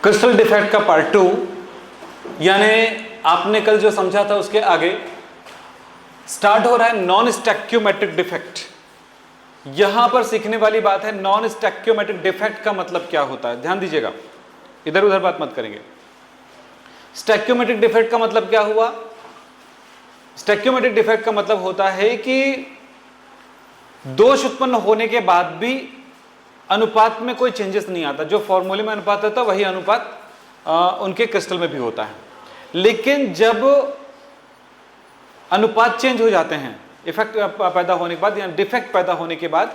Crystal defect का part 2, यानी आपने कल जो समझा था उसके आगे स्टार्ट हो रहा है नॉन स्टैक्योमेट्रिक डिफेक्ट। यहां पर सीखने वाली बात है नॉन स्टैक्योमेट्रिक डिफेक्ट का मतलब क्या होता है। ध्यान दीजिएगा, इधर उधर बात मत करेंगे। स्टैक्योमेट्रिक डिफेक्ट का मतलब क्या हुआ? स्टैक्योमेट्रिक डिफेक्ट का मतलब होता है कि दोष उत्पन्न होने के बाद भी अनुपात में कोई चेंजेस नहीं आता। जो फॉर्मूले में अनुपात होता है वही अनुपात उनके क्रिस्टल में भी होता है, लेकिन जब अनुपात चेंज हो जाते हैं इफेक्ट पैदा होने के बाद या डिफेक्ट पैदा होने के बाद,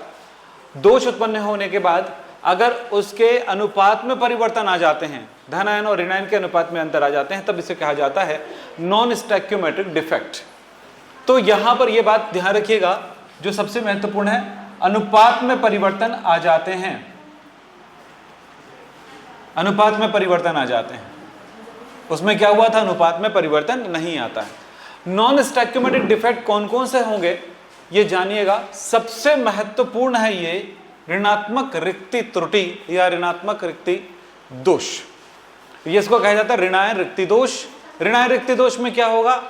दोष उत्पन्न होने के बाद अगर उसके अनुपात में परिवर्तन आ जाते हैं, धन आयन और ऋण आयन के अनुपात में अंतर आ जाते हैं, तब इसे कहा जाता है नॉन स्टैक्योमेट्रिक डिफेक्ट। तो यहां पर यह बात ध्यान रखिएगा जो सबसे महत्वपूर्ण है, अनुपात में परिवर्तन आ जाते हैं, अनुपात में परिवर्तन आ जाते हैं। उसमें क्या हुआ था? अनुपात में परिवर्तन नहीं आता है। नॉन स्टैक्योमेट्रिक डिफेक्ट कौन कौन से होंगे ये जानिएगा। सबसे महत्वपूर्ण है ये ऋणात्मक रिक्ति त्रुटि या ऋणात्मक रिक्ति दोष। इसको कहा जाता है ऋणायन रिक्ति दोष। ऋणायन रिक्ति दोष में क्या होगा?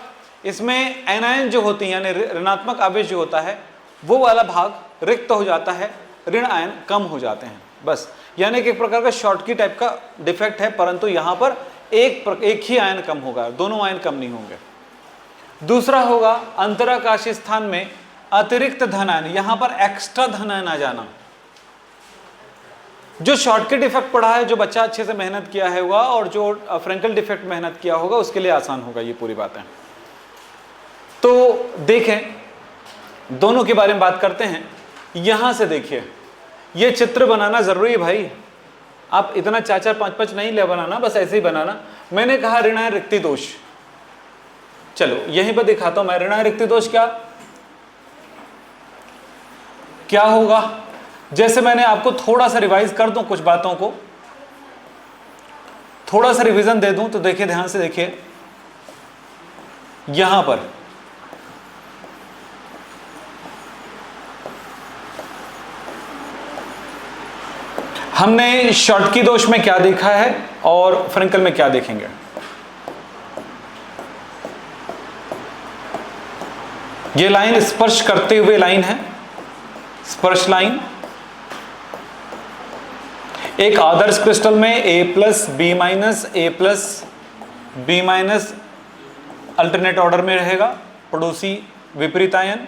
इसमें एनायन जो होती है यानी ऋणात्मक आवेश जो होता है वो वाला भाग रिक्त हो जाता है, ऋण आयन कम हो जाते हैं। बस यानी कि एक प्रकार का शॉर्टकी टाइप का डिफेक्ट है, परंतु यहां पर एक ही आयन कम होगा, दोनों आयन कम नहीं होंगे। दूसरा होगा अंतराकाशीय स्थान में अतिरिक्त धन आयन, यहां पर एक्स्ट्रा धन आयन आ जाना। जो शॉर्टकट डिफेक्ट पढ़ा है, जो बच्चा अच्छे से मेहनत किया है होगा और जो फ्रेंकल डिफेक्ट मेहनत किया होगा उसके लिए आसान होगा ये पूरी बातें। तो देखें, दोनों के बारे में बात करते हैं। यहां से देखिए, ये चित्र बनाना जरूरी है भाई। आप इतना 4-4 5-5 नहीं ले बनाना, बस ऐसे ही बनाना। मैंने कहा ऋणायन रिक्ति दोष, चलो यहीं पर दिखाता हूं मैं। ऋणायन रिक्ति दोष क्या होगा? जैसे मैंने आपको थोड़ा सा रिवाइज कर दूं, कुछ बातों को थोड़ा सा रिवीजन दे दूं, तो देखिए ध्यान से देखिए। यहां पर हमने शॉर्टकी दोष में क्या देखा है और फ्रेंकल में क्या देखेंगे। ये लाइन स्पर्श करते हुए लाइन है, स्पर्श लाइन। एक आदर्श क्रिस्टल में A+, B-, A+, B- alternate order में रहेगा, पड़ोसी विपरीत आयन।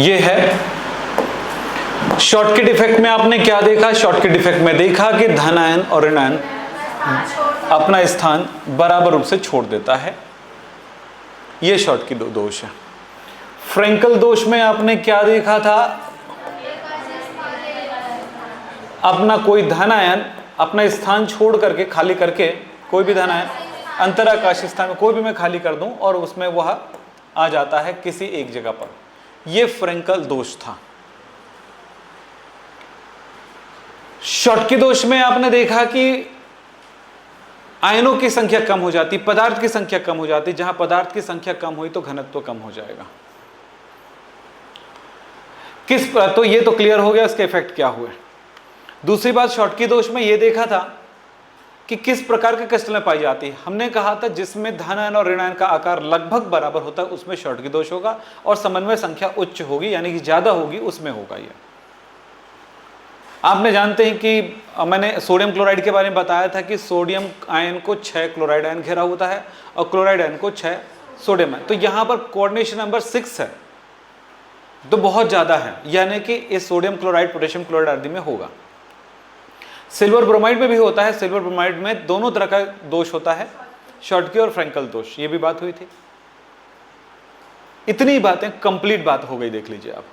ये है शॉर्टकट डिफेक्ट में। आपने क्या देखा? शॉर्टकट डिफेक्ट में देखा कि धन आयन और ऋण आयन अपना स्थान बराबर रूप से छोड़ देता है। ये शॉर्टकट दोष है। फ्रेंकल दोष में आपने क्या देखा था? अपना कोई धन आयन अपना स्थान छोड़ करके, खाली करके, कोई भी धन आयन अंतराकाशीय स्थान में कोई भी मैं खाली कर दूं और उसमें वह आ जाता है किसी एक जगह पर। यह फ्रेंकल दोष था। शॉर्टकी दोष में आपने देखा कि आयनों की संख्या कम हो जाती, पदार्थ की संख्या कम हो जाती। जहां पदार्थ की संख्या कम हुई तो घनत्व कम हो जाएगा। तो ये तो क्लियर हो गया इसके इफेक्ट क्या हुए। दूसरी बात, शॉर्टकी दोष में यह देखा था कि किस प्रकार के क्रिस्टलें पाई जाती है। हमने कहा था जिसमें धन आयन और ऋण आयन का आकार लगभग बराबर होता है उसमें शॉर्टकी दोष होगा, और समन्वय संख्या उच्च होगी यानी कि ज्यादा होगी उसमें होगा। यह आपने जानते हैं कि मैंने सोडियम क्लोराइड के बारे में बताया था कि सोडियम आयन को 6 क्लोराइड आयन घेरा होता है और क्लोराइड आयन को 6 सोडियम आयन। तो यहां पर कोऑर्डिनेशन नंबर 6 है, तो बहुत ज्यादा है, यानी कि इस सोडियम क्लोराइड पोटेशियम क्लोराइड आदि में होगा। सिल्वर ब्रोमाइड में भी होता है। सिल्वर ब्रोमाइड में दोनों तरह का दोष होता है, शॉर्टकी और फ्रेंकल दोष। ये भी बात हुई थी। इतनी बातें कंप्लीट बात हो गई, देख लीजिए आप।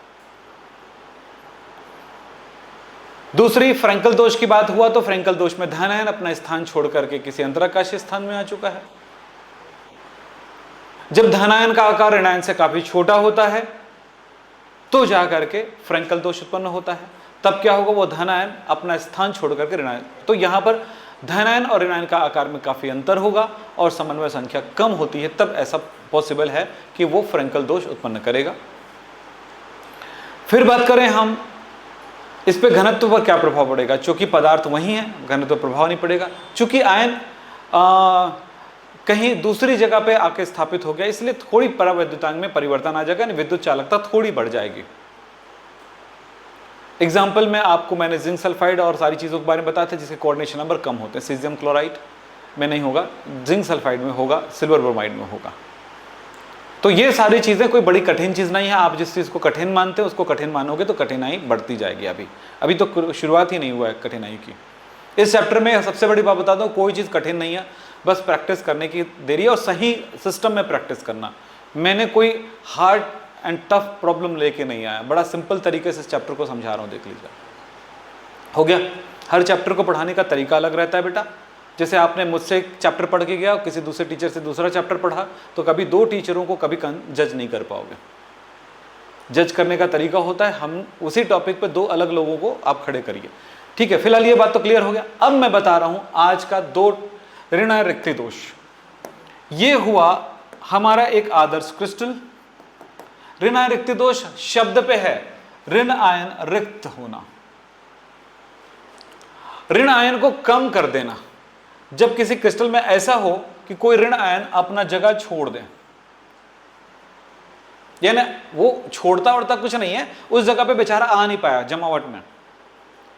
दूसरी फ्रेंकल दोष की बात हुआ तो फ्रेंकल दोष में धन आयन अपना स्थान छोड़ करके किसी अंतराकाशीय स्थान में आ चुका है। जब धन आयन का आकार ऋण आयन से काफी छोटा होता है तो जाकर के फ्रेंकल दोष उत्पन्न होता है। तब क्या होगा? वो धन आयन अपना स्थान छोड़ करके ऋण आयन। तो यहां पर धन आयन और ऋण आयन का आकार में काफी अंतर होगा और समन्वय संख्या कम होती है, तब ऐसा पॉसिबल है कि वो फ्रेंकल दोष उत्पन्न करेगा। फिर बात करें हम इस पे घनत्व पर क्या प्रभाव पड़ेगा। चूंकि पदार्थ वही है, घनत्व प्रभाव नहीं पड़ेगा। चूंकि आयन कहीं दूसरी जगह पे आके स्थापित हो गया, इसलिए थोड़ी परावैद्युतांक में परिवर्तन आ जाएगा, विद्युत चालकता थोड़ी बढ़ जाएगी। एग्जाम्पल में आपको मैंने जिंक सल्फाइड और सारी चीज़ों के बारे में बताया था जिसके कोऑर्डिनेशन नंबर कम होते हैं। सीजियम क्लोराइड में नहीं होगा, जिंक सल्फाइड में होगा, सिल्वर ब्रोमाइड में होगा। तो ये सारी चीज़ें कोई बड़ी कठिन चीज़ नहीं है। आप जिस चीज़ को कठिन मानते हैं उसको कठिन मानोगे तो कठिनाई बढ़ती जाएगी। अभी तो शुरुआत ही नहीं हुआ है कठिनाई की। इस चैप्टर में सबसे बड़ी बात बता दूं, कोई चीज़ कठिन नहीं है, बस प्रैक्टिस करने की देरी है और सही सिस्टम में प्रैक्टिस करना। मैंने कोई हार्ड एंड टफ प्रॉब्लम लेके नहीं आया, बड़ा सिंपल तरीके से इस चैप्टर को समझा रहा हूँ। देख लीजिए, हो गया। हर चैप्टर को पढ़ाने का तरीका अलग रहता है बेटा। जैसे आपने मुझसे एक चैप्टर पढ़ के गया, किसी दूसरे टीचर से दूसरा चैप्टर पढ़ा, तो कभी दो टीचरों को कभी जज नहीं कर पाओगे। जज करने का तरीका होता है, हम उसी टॉपिक पे दो अलग लोगों को आप खड़े करिए। ठीक है, फिलहाल ये बात तो क्लियर हो गया। अब मैं बता रहा हूं आज का दो ऋण आयन रिक्ति दोष। ये हुआ हमारा एक आदर्श क्रिस्टल। ऋण आयन रिक्ति दोष शब्द पे है ऋण आयन रिक्त होना, ऋण आयन को कम कर देना। जब किसी क्रिस्टल में ऐसा हो कि कोई ऋण आयन अपना जगह छोड़ दे, यानी वो छोड़ता वड़ता कुछ नहीं है, उस जगह पे बेचारा आ नहीं पाया जमावट में,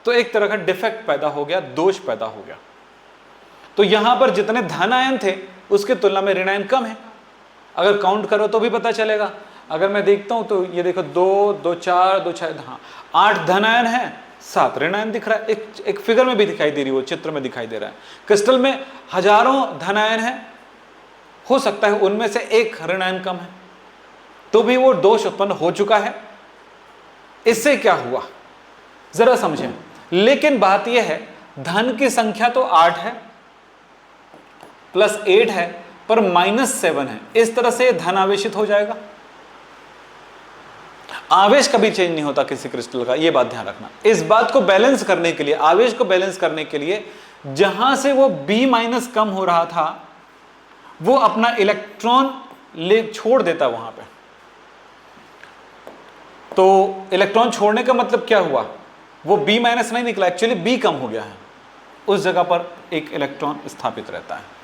तो एक तरह का डिफेक्ट पैदा हो गया, दोष पैदा हो गया। तो यहां पर जितने धन आयन थे उसके तुलना में ऋण आयन कम है। अगर काउंट करो तो भी पता चलेगा। अगर मैं देखता हूं तो ये देखो 2 2 4 2 6, हाँ 8 धन आयन है, 7 ऋण आयन दिख रहा है। एक फिगर में भी दिखाई दे रही है, वो चित्र में दिखाई दे रहा है। क्रिस्टल में हजारों धन आयन है, हो सकता है उनमें से एक ऋण आयन कम है, तो भी वो दोष उत्पन्न हो चुका है। इससे क्या हुआ जरा समझें। लेकिन बात यह है, धन की संख्या तो 8 है प्लस 8 है, पर -7 है। इस तरह से धन आवेशित हो जाएगा। आवेश कभी चेंज नहीं होता किसी क्रिस्टल का, यह बात ध्यान रखना। इस बात को बैलेंस करने के लिए, आवेश को बैलेंस करने के लिए, जहां से वो B- कम हो रहा था, वो अपना इलेक्ट्रॉन ले छोड़ देता वहां पे। तो इलेक्ट्रॉन छोड़ने का मतलब क्या हुआ, वो B- नहीं निकला, एक्चुअली B कम हो गया है। उस जगह पर एक इलेक्ट्रॉन स्थापित रहता है।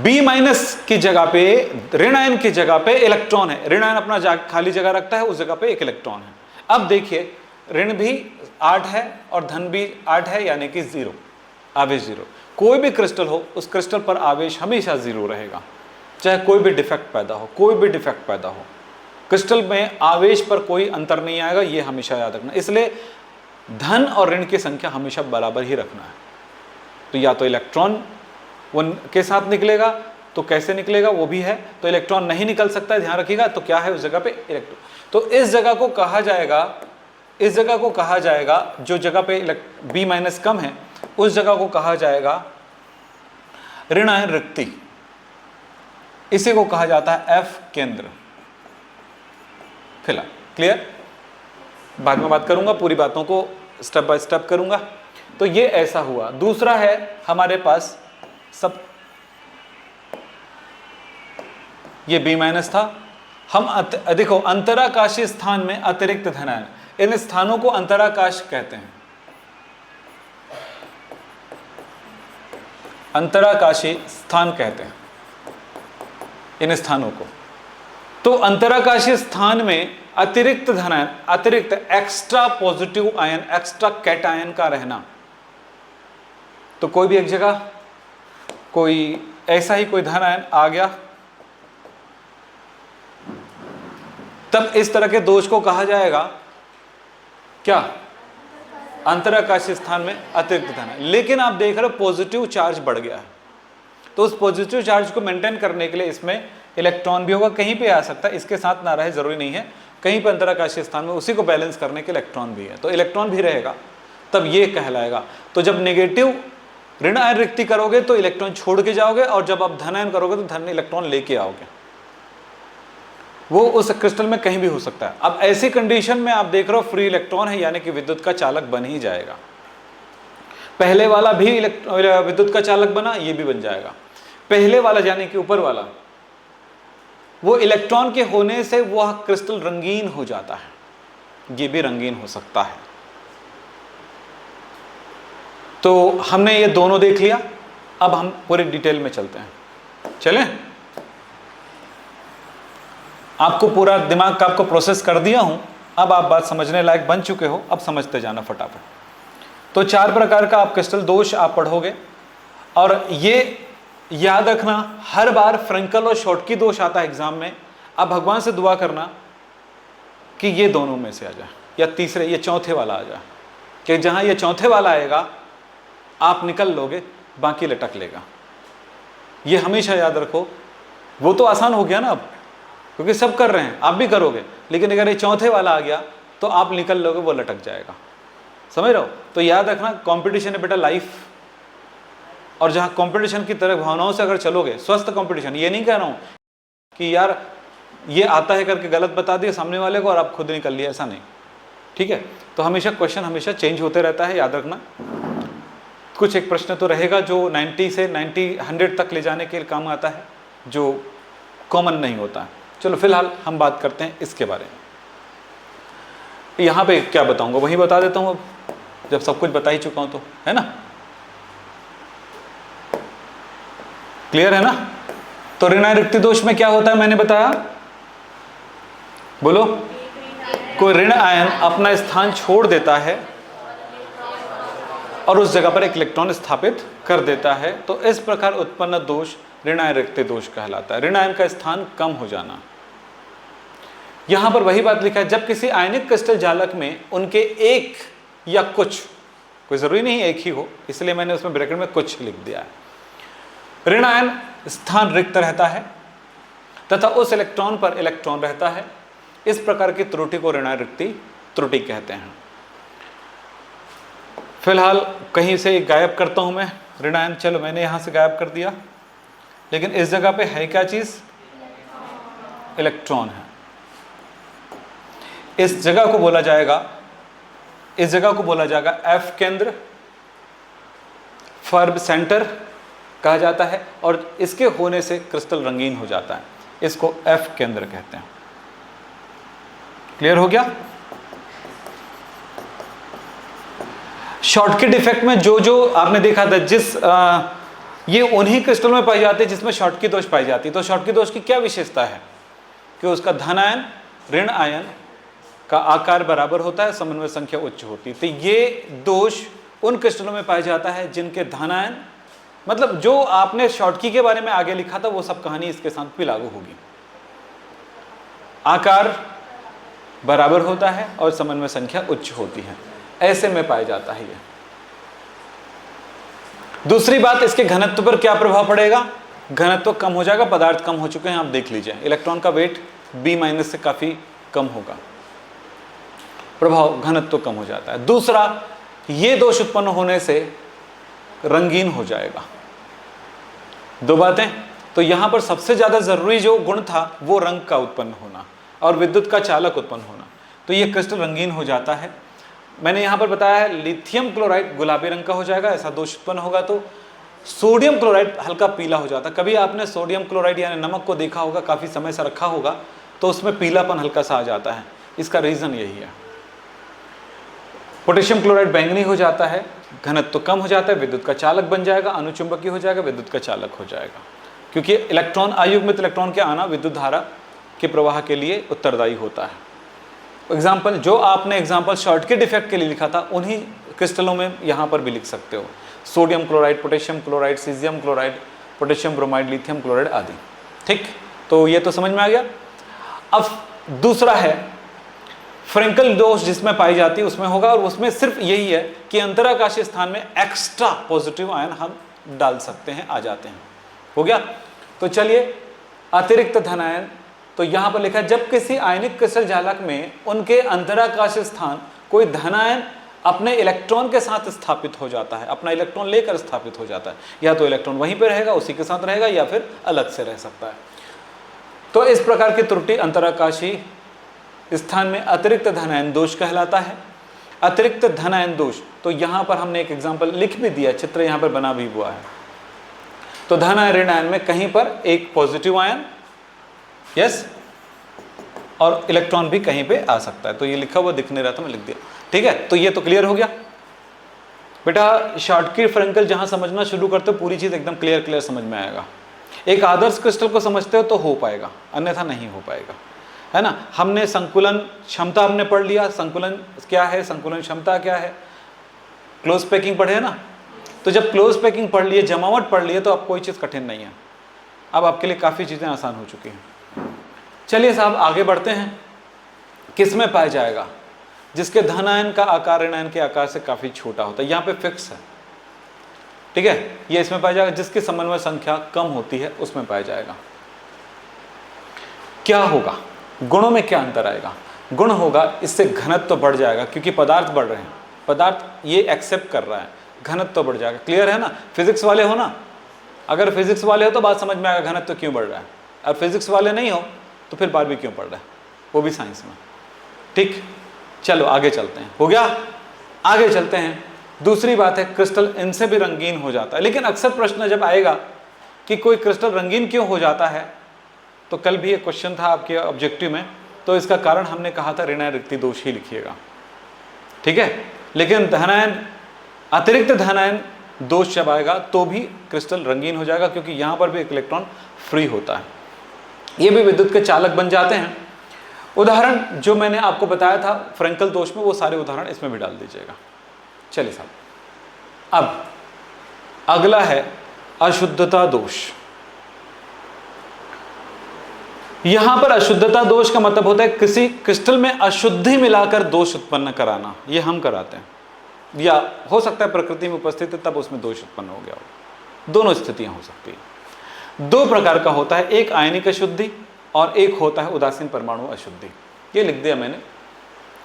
B- की जगह पे, ऋण आयन की जगह पे इलेक्ट्रॉन है। ऋण आयन अपना खाली जगह रखता है, उस जगह पे एक इलेक्ट्रॉन है। अब देखिए, ऋण भी 8 है और धन भी 8 है, यानी कि 0, आवेश 0। कोई भी क्रिस्टल हो, उस क्रिस्टल पर आवेश हमेशा 0 रहेगा, चाहे कोई भी डिफेक्ट पैदा हो, कोई भी डिफेक्ट पैदा हो। क्रिस्टल में आवेश पर कोई अंतर नहीं आएगा, यह हमेशा याद रखना। इसलिए धन और ऋण की संख्या हमेशा बराबर ही रखना है। तो या तो इलेक्ट्रॉन उनके साथ निकलेगा, तो कैसे निकलेगा वो भी है। तो इलेक्ट्रॉन नहीं निकल सकता है, ध्यान रखिएगा। तो क्या है उस जगह पे, इलेक्ट्रॉन। तो इस जगह को कहा जाएगा, इस जगह को कहा जाएगा, जो जगह पे B- कम है, उस जगह को कहा जाएगा ऋण आयन रिक्ति। इसी को कहा जाता है F केंद्र। फिलहाल क्लियर, बाद में बात करूंगा, पूरी बातों को स्टेप बाय स्टेप करूंगा। तो ये ऐसा हुआ। दूसरा है हमारे पास सब, ये B- था। हम देखो, अंतराकाशीय स्थान में अतिरिक्त धन आयन, इन स्थानों को अंतराकाश कहते हैं। अंतराकाशीय स्थान कहते हैं इन स्थानों को। तो अंतराकाशीय स्थान में अतिरिक्त धन आयन, अतिरिक्त extra positive ion, extra cation का रहना। तो कोई भी एक जगह कोई ऐसा ही कोई धन आयन आ गया, तब इस तरह के दोष को कहा जाएगा क्या, अंतराकाशीय स्थान में अतिरिक्त धन आयन। लेकिन आप देख रहे हो पॉजिटिव चार्ज बढ़ गया है, तो उस पॉजिटिव चार्ज को मेंटेन करने के लिए इसमें इलेक्ट्रॉन भी होगा, कहीं पे आ सकता है, इसके साथ ना रहे जरूरी नहीं है, कहीं पर अंतराकाशीय स्थान में उसी को बैलेंस करने के इलेक्ट्रॉन भी है, तो इलेक्ट्रॉन भी रहेगा, तब ये कहलाएगा। तो जब नेगेटिव ऋण आयन रिक्ति करोगे तो इलेक्ट्रॉन छोड़ के जाओगे, और जब आप धन आयन करोगे तो धन इलेक्ट्रॉन लेके आओगे। वो उस क्रिस्टल में कहीं भी हो सकता है। अब ऐसी कंडीशन में आप देख रहे हो फ्री इलेक्ट्रॉन है, यानी कि विद्युत का चालक बन ही जाएगा। पहले वाला भी विद्युत का चालक बना, ये भी बन जाएगा। पहले वाला यानी कि ऊपर वाला, वो इलेक्ट्रॉन के होने से वह क्रिस्टल रंगीन हो जाता है, ये भी रंगीन हो सकता है। तो हमने ये दोनों देख लिया, अब हम पूरे डिटेल में चलते हैं। चलें, आपको पूरा दिमाग का आपको प्रोसेस कर दिया हूं, अब आप बात समझने लायक बन चुके हो, अब समझते जाना फटाफट। तो 4 प्रकार का आप क्रिस्टल दोष आप पढ़ोगे, और ये याद रखना हर बार फ्रेंकल और शॉटकी दोष आता है एग्जाम में। आप भगवान से दुआ करना कि ये दोनों में से आ जाए, या तीसरे, ये चौथे वाला आ जाए, कि जहां ये चौथे वाला आएगा आप निकल लोगे, बाकी लटक लेगा। ये हमेशा याद रखो। वो तो आसान हो गया ना अब, क्योंकि सब कर रहे हैं, आप भी करोगे, लेकिन अगर ये चौथे वाला आ गया तो आप निकल लोगे, वो लटक जाएगा। समझ रहे हो? तो याद रखना, कंपटीशन है बेटा लाइफ, और जहां कंपटीशन की तरह भावनाओं से अगर चलोगे, स्वस्थ कंपटीशन, ये नहीं कह रहा हूं कि यार ये आता है करके गलत बता दिया सामने वाले को और आप खुद निकल लिया, ऐसा नहीं, ठीक है? तो हमेशा क्वेश्चन हमेशा चेंज होते रहता है, याद रखना। कुछ एक प्रश्न तो रहेगा जो 90 से 100 तक ले जाने के काम आता है, जो कॉमन नहीं होता है। चलो फिलहाल हम बात करते हैं इसके बारे में। यहां पे क्या बताऊंगा वही बता देता हूं, अब जब सब कुछ बता ही चुका हूं तो, है ना? क्लियर है ना? तो ऋणायन रिक्ति दोष में क्या होता है मैंने बताया, बोलो। कोई ऋण आयन अपना स्थान छोड़ देता है और उस जगह पर एक इलेक्ट्रॉन स्थापित कर देता है, तो इस प्रकार उत्पन्न दोष ऋणायन रिक्ति दोष कहलाता है। ऋण आयन का स्थान कम हो जाना। यहां पर वही बात लिखा है, जब किसी आयनिक क्रिस्टल जालक में उनके एक या कुछ, कोई जरूरी नहीं एक ही हो, इसलिए मैंने उसमें ब्रैकेट में कुछ लिख दिया है, ऋण आयन स्थान रिक्त रहता है तथा उस इलेक्ट्रॉन पर इलेक्ट्रॉन रहता है। इस प्रकार की त्रुटि को ऋणायन रिक्ति त्रुटि कहते हैं। फिलहाल कहीं से गायब करता हूं मैं ऋणायन, चलो मैंने यहां से गायब कर दिया, लेकिन इस जगह पे है क्या चीज, इलेक्ट्रॉन है। इस जगह को बोला जाएगा, इस जगह को बोला जाएगा एफ केंद्र, फर्ब सेंटर कहा जाता है, और इसके होने से क्रिस्टल रंगीन हो जाता है, इसको एफ केंद्र कहते हैं। क्लियर हो गया? शॉटकी डिफेक्ट में जो जो आपने देखा था, जिस ये उन्हीं क्रिस्टल में पाई जाती है जिसमें शॉटकी दोष पाई जाती है। तो शॉटकी दोष की क्या विशेषता है कि उसका धन आयन ऋण आयन का आकार बराबर होता है, समन्वय संख्या उच्च होती है। तो ये दोष उन क्रिस्टलों में पाया जाता है जिनके धन आयन, मतलब जो आपने शॉटकी के बारे में आगे लिखा था वो सब कहानी इसके साथ भी लागू होगी। आकार बराबर होता है और समन्वय संख्या उच्च होती है, ऐसे में पाया जाता है ये। दूसरी बात, इसके घनत्व पर क्या प्रभाव पड़ेगा? घनत्व कम हो जाएगा, पदार्थ कम हो चुके हैं, आप देख लीजिए, इलेक्ट्रॉन का वेट B- से काफी कम होगा, प्रभाव घनत्व कम हो जाता है। दूसरा, ये दोष उत्पन्न होने से रंगीन हो जाएगा। दो बातें, तो यहां पर सबसे ज्यादा जरूरी जो गुण था वो रंग का उत्पन्न होना और विद्युत का चालक उत्पन्न होना, तो ये क्रिस्टल रंगीन हो जाता है। मैंने यहां पर बताया है लिथियम क्लोराइड गुलाबी रंग का हो जाएगा, ऐसा दोष उत्पन्न होगा। तो सोडियम क्लोराइड हल्का पीला हो जाता है। कभी आपने सोडियम क्लोराइड यानी नमक को देखा होगा, काफी समय से रखा होगा, तो उसमें पीलापन हल्का सा आ जाता है, इसका रीजन यही है। पोटेशियम क्लोराइड बैंगनी हो जाता है, घनत्व कम हो जाता है, विद्युत का चालक बन जाएगा, अनुचुंबकीय हो जाएगा, विद्युत का चालक हो जाएगा, क्योंकि इलेक्ट्रॉन अयुग्मित इलेक्ट्रॉन के आना विद्युत धारा के प्रवाह के लिए उत्तरदायी होता है। एग्जाम्पल, जो आपने एग्जाम्पल शॉटकी डिफेक्ट के लिए लिखा था, उन्हीं क्रिस्टलों में यहाँ पर भी लिख सकते हो, sodium chloride, potassium chloride, caesium chloride, potassium bromide, lithium chloride आदि। ठीक, तो ये तो समझ में आ गया। अब दूसरा है फ्रेंकल दोष, जिसमें पाई जाती है उसमें होगा, और उसमें सिर्फ यही है कि अंतराकाशीय स्थान में एक्स्ट्रा पॉजिटिव आयन हम डाल सकते हैं, आ जाते हैं। हो गया? तो चलिए, अतिरिक्त धन आयन, तो यहां पर लिखा है जब किसी आयनिक क्रिस्टल जालक में उनके अंतराकाशीय स्थान कोई धन आयन अपने इलेक्ट्रॉन के साथ स्थापित हो जाता है, अपना इलेक्ट्रॉन लेकर स्थापित हो जाता है, या तो इलेक्ट्रॉन वहीं पर रहेगा, उसी के साथ रहेगा, या फिर अलग से रह सकता है। तो इस प्रकार की त्रुटि अंतराकाशीय स्थान में अतिरिक्त धन आयन दोष कहलाता है। अतिरिक्त धन आयन दोष, तो यहां पर हमने एक एग्जांपल लिख भी दिया, चित्र यहां पर बना भी हुआ है। तो धन आयन ऋण आयन में कहीं पर एक पॉजिटिव आयन, यस, और इलेक्ट्रॉन भी कहीं पे आ सकता है। तो ये लिखा हुआ दिख नहीं रहा था, मैं लिख दिया, ठीक है। तो ये तो क्लियर हो गया बेटा। शॉर्टकट फ्रेंकल जहां समझना शुरू करते हो पूरी चीज एकदम क्लियर समझ में आएगा। एक आदर्श क्रिस्टल को समझते हो तो हो पाएगा, अन्यथा नहीं हो पाएगा, है ना। हमने संकुलन क्षमता हमने पढ़ लिया, संकुलन क्या है, संकुलन क्षमता क्या है, क्लोज पैकिंग पढ़े है ना। तो जब क्लोज पैकिंग पढ़ लिए, जमावट पढ़ लिए, तो अब कोई चीज कठिन नहीं है, अब आपके लिए काफी चीजें आसान हो चुकी हैं। चलिए साहब आगे बढ़ते हैं। किस में पाया जाएगा? जिसके धन आयन का आकार ऋण आयन के आकार से काफी छोटा होता है, यहाँ पे फिक्स है, ठीक है, ये इसमें पाया जाएगा। जिसकी समन्वय संख्या कम होती है उसमें पाया जाएगा। क्या होगा? गुणों में क्या अंतर आएगा? गुण होगा इससे घनत्व तो बढ़ जाएगा, क्योंकि पदार्थ बढ़ रहे हैं, पदार्थ ये एक्सेप्ट कर रहा है, घनत्व तो बढ़ जाएगा। क्लियर है ना? फिजिक्स वाले हो ना, अगर फिजिक्स वाले हो तो बात समझ में आएगा घनत्व क्यों बढ़ रहा है। और फिजिक्स वाले नहीं हो तो फिर बात भी क्यों पढ़ रहा है, वो भी साइंस में, ठीक। चलो आगे चलते हैं, हो गया, आगे चलते हैं। दूसरी बात है क्रिस्टल इनसे भी रंगीन हो जाता है, लेकिन अक्सर प्रश्न जब आएगा कि कोई क्रिस्टल रंगीन क्यों हो जाता है, तो कल भी एक क्वेश्चन था आपके ऑब्जेक्टिव में, तो इसका कारण हमने कहा था ऋण आयन रिक्ति दोष ही लिखिएगा, ठीक है। लेकिन धन आयन, अतिरिक्त धन आयन दोष जब आएगा तो भी क्रिस्टल रंगीन हो जाएगा, क्योंकि यहां पर भी एक इलेक्ट्रॉन फ्री होता है, ये भी विद्युत के चालक बन जाते हैं। उदाहरण जो मैंने आपको बताया था फ्रेंकल दोष में, वो सारे उदाहरण इसमें भी डाल दीजिएगा। चलिए साहब, अब अगला है अशुद्धता दोष। यहां पर अशुद्धता दोष का मतलब होता है किसी क्रिस्टल में अशुद्धि मिलाकर दोष उत्पन्न कराना, ये हम कराते हैं, या हो सकता है प्रकृति में उपस्थित है तब उसमें दोष उत्पन्न हो गया हो, दोनों स्थितियां हो सकती हैं। दो प्रकार का होता है, एक आयनिक अशुद्धि और एक होता है उदासीन परमाणु अशुद्धि, ये लिख दिया मैंने,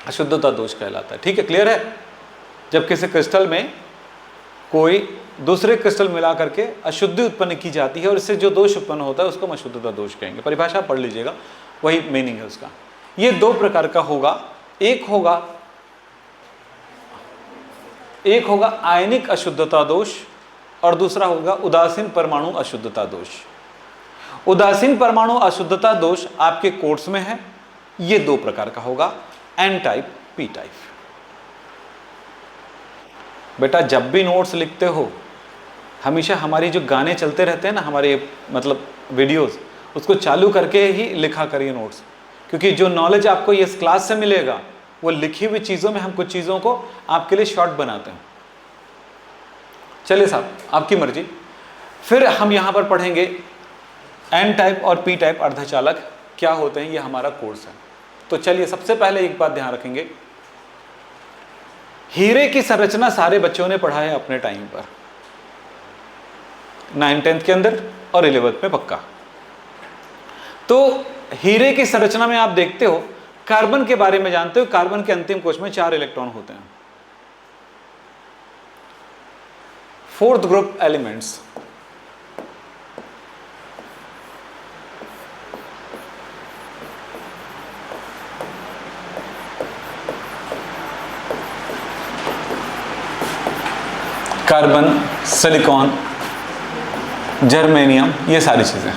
अशुद्धता दोष कहलाता है, ठीक है, क्लियर है। जब किसी क्रिस्टल में कोई दूसरे क्रिस्टल मिला करके अशुद्धि उत्पन्न की जाती है और इससे जो दोष उत्पन्न होता है उसको हम अशुद्धता दोष कहेंगे, परिभाषा पढ़ लीजिएगा, वही मीनिंग है उसका। ये दो प्रकार का होगा, एक होगा आयनिक अशुद्धता दोष और दूसरा होगा उदासीन परमाणु अशुद्धता दोष। उदासीन परमाणु अशुद्धता दोष आपके कोर्स में है, ये दो प्रकार का होगा, एन टाइप, पी टाइप। बेटा जब भी नोट्स लिखते हो हमेशा हमारी जो गाने चलते रहते हैं ना, हमारे मतलब वीडियोस, उसको चालू करके ही लिखा करिए नोट्स, क्योंकि जो नॉलेज आपको ये इस क्लास से मिलेगा वो लिखी हुई चीज़ों में हम कुछ चीज़ों को आपके लिए शॉर्ट बनाते हैं। चलिए साहब आपकी मर्जी। फिर हम यहाँ पर पढ़ेंगे एन टाइप और पी टाइप अर्धचालक क्या होते हैं, ये हमारा कोर्स है। तो चलिए सबसे पहले एक बात ध्यान रखेंगे, हीरे की संरचना सारे बच्चों ने पढ़ा है अपने टाइम पर, 9th 10th के अंदर और 11th में पक्का। तो हीरे की संरचना में आप देखते हो, कार्बन के बारे में जानते हो, कार्बन के अंतिम कोश में 4 इलेक्ट्रॉन होते हैं, 4th group elements. Carbon, silicon, germanium, ये सारी चीजें।